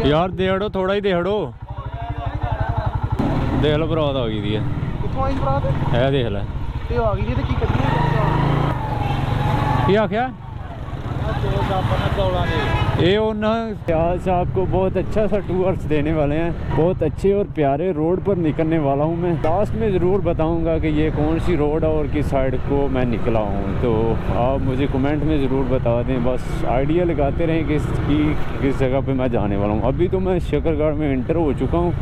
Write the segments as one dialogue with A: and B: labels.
A: यार देहड़ो थोड़ा ही देहड़ो देख लो बरात आ गई दी है
B: कित्थों आई बरात
A: है देख लै
B: ते आ गई ते की करिए
A: की आख्या ये प्याज साहब को बहुत अच्छा सा टूर्स देने वाले हैं। बहुत अच्छे और प्यारे रोड पर निकलने वाला हूँ मैं। लास्ट में ज़रूर बताऊँगा कि ये कौन सी रोड है और किस साइड को मैं निकला हूँ, तो आप मुझे कमेंट में ज़रूर बता दें। बस आइडिया लगाते रहें कि किस जगह पे मैं जाने वाला हूँ। अभी तो मैं शकरगढ़ में एंटर हो चुका हूँ।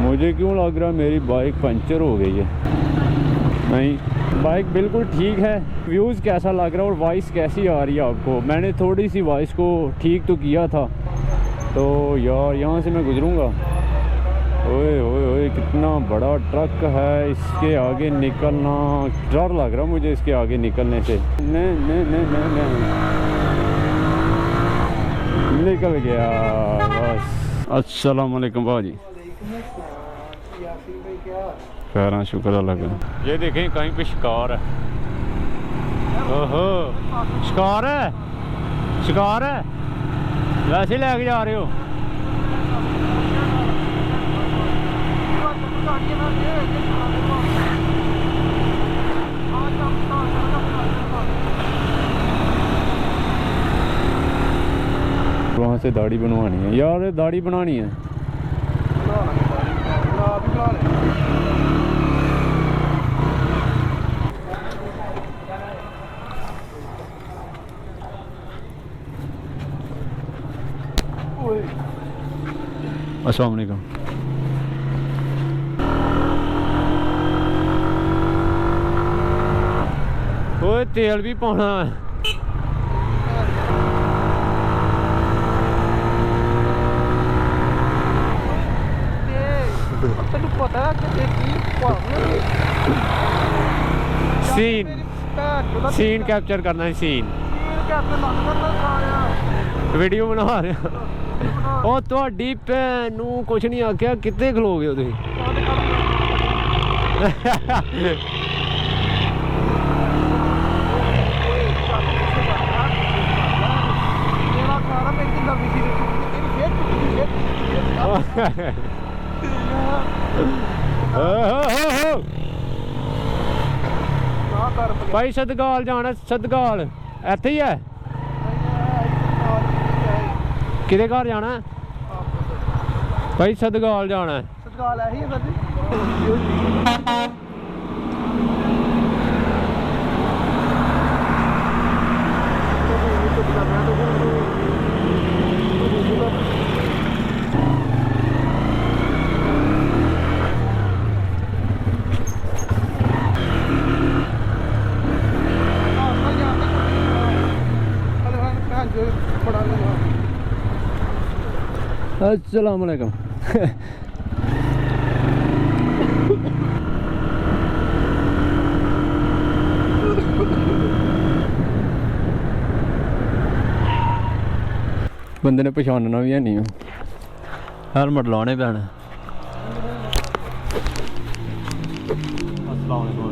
A: मुझे क्यों लग रहा है मेरी बाइक पंचर हो गई है? नहीं, बाइक बिल्कुल ठीक है। व्यूज़ कैसा लग रहा है और वॉइस कैसी आ रही है आपको? मैंने थोड़ी सी वॉइस को ठीक तो किया था। तो यार यहाँ से मैं गुजरूँगा। ओए ओए ओए कितना बड़ा ट्रक है, इसके आगे निकलना डर लग रहा मुझे इसके आगे निकलने से। नहीं निकल गया बस। अस्सलाम वालेकुम भाजी। खैर शुक्र अल्लाह का। ये देखें कहीं पे शिकार है। ओहो शिकार है, शिकार है। वैसे लेके जा रहे हो? वहाँ से दाढ़ी बनवानी है यार, दाढ़ी बनानी है। अस्सलाम वालेकुम। ओए तेल भी पाना है।
B: तेन पता
A: सीन कैप्चर करना है। सीन वीडियो बना रहे ਉਹ ਤੁਹਾਡੀ ਭੈਣ ਨੂੰ ਕੁਛ ਨਹੀਂ ਆਖਿਆ, ਕਿੱਥੇ ਖਲੋਗੇ ਹੋ ਤੁਸੀਂ? ਭਾਈ ਸਦਗਾਲ ਜਾਣਾ, ਸਦਗਾਲ ਇੱਥੇ ਹੀ ਹੈ। किदे घर जाना है भाई? सदगाल जाना है।
B: सदगाल है ही है
A: अस्सलाम वालेकुम। बंदे ने पछानना भी है नहीं, हेलमेट लाने पैना। अस्सलाम वालेकुम।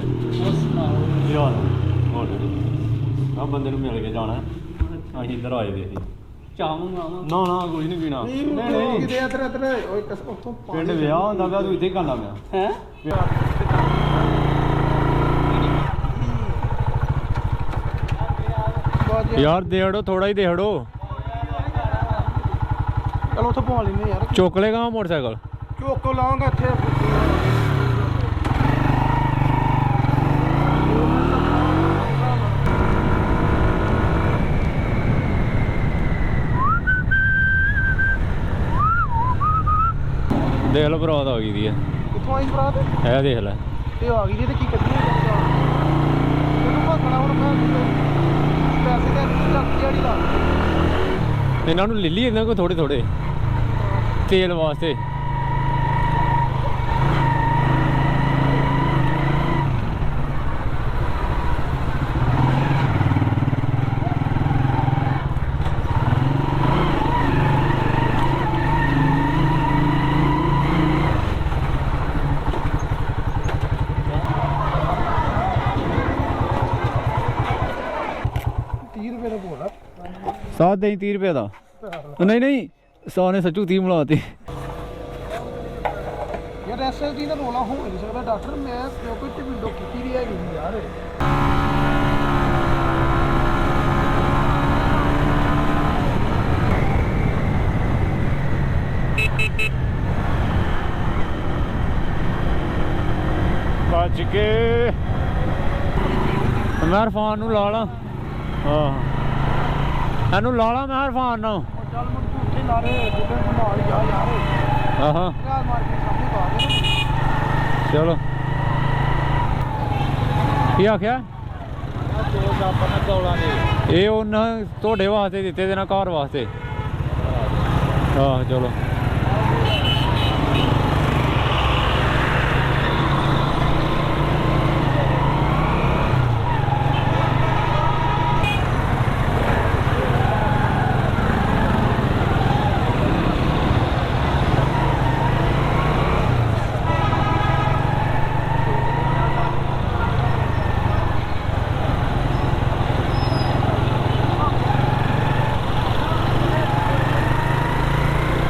A: बंदे मिल के जाना, अं इधर आए दे ना ना कुछ नहीं पीना। पिंड विआह होंदा पिया, तू इत्थे करना पिया यार? देहड़ो थोड़ा ही देहड़ो।
B: चलो उत्थे पवा लेने यार।
A: चुक लेगा मोटरसाइकिल?
B: चुक लांगा इत्थे।
A: देख लो बरात आ गई दी है।
B: कित्थों आई बरात
A: है देख लै
B: ते आ गई ते की करिए भखना हुण मैं पैसे दे दिहाड़ी ला
A: इन्हां नूं ले ली इन्हां को थोड़े थोड़े तेल वास्ते। साथ दें 30 रुपये का नहीं नहीं 100 ने सच्चू 30 मिलाते
B: यार SLD ਦਾ ਰੋਲਾ ਹੋ ਨਹੀਂ ਸਕਦਾ ਡਾਕਟਰ ਮੈਂ ਕੋਈ ਤੇ ਵਿੰਡੋ ਕੀਤੀ ਨਹੀਂ ਹੈਗੀ ਯਾਰ
A: बच के मैं इरफान नूं ला ला हाँ एनू ला ला मैं इरफान नूं
B: ਚੱਲ ਮੁੜ ਕੇ ਉੱਥੇ ਲਾ ਰਹੇ ਬੁੱਢੇ ਨੂੰ ਨਾਲ ਜਾ ਯਾਰ
A: हाँ
B: ਯਾਰ ਮਾਰ ਕੇ ਸਾਹਮਣੇ ਪਾ ਦੇ
A: चलो ਕੀ ਆਖਿਆ
B: ਦੋ ਜਾਪਾਂ ਨਾਲ ਦੌੜਾਂ ਦੇ
A: ਇਹ ਉਹਨਾਂ ਤੁਹਾਡੇ ਵਾਸਤੇ ਦਿੱਤੇ ਦੇ ਨਾ ਘਰ ਵਾਸਤੇ ਆਹ ਚਲੋ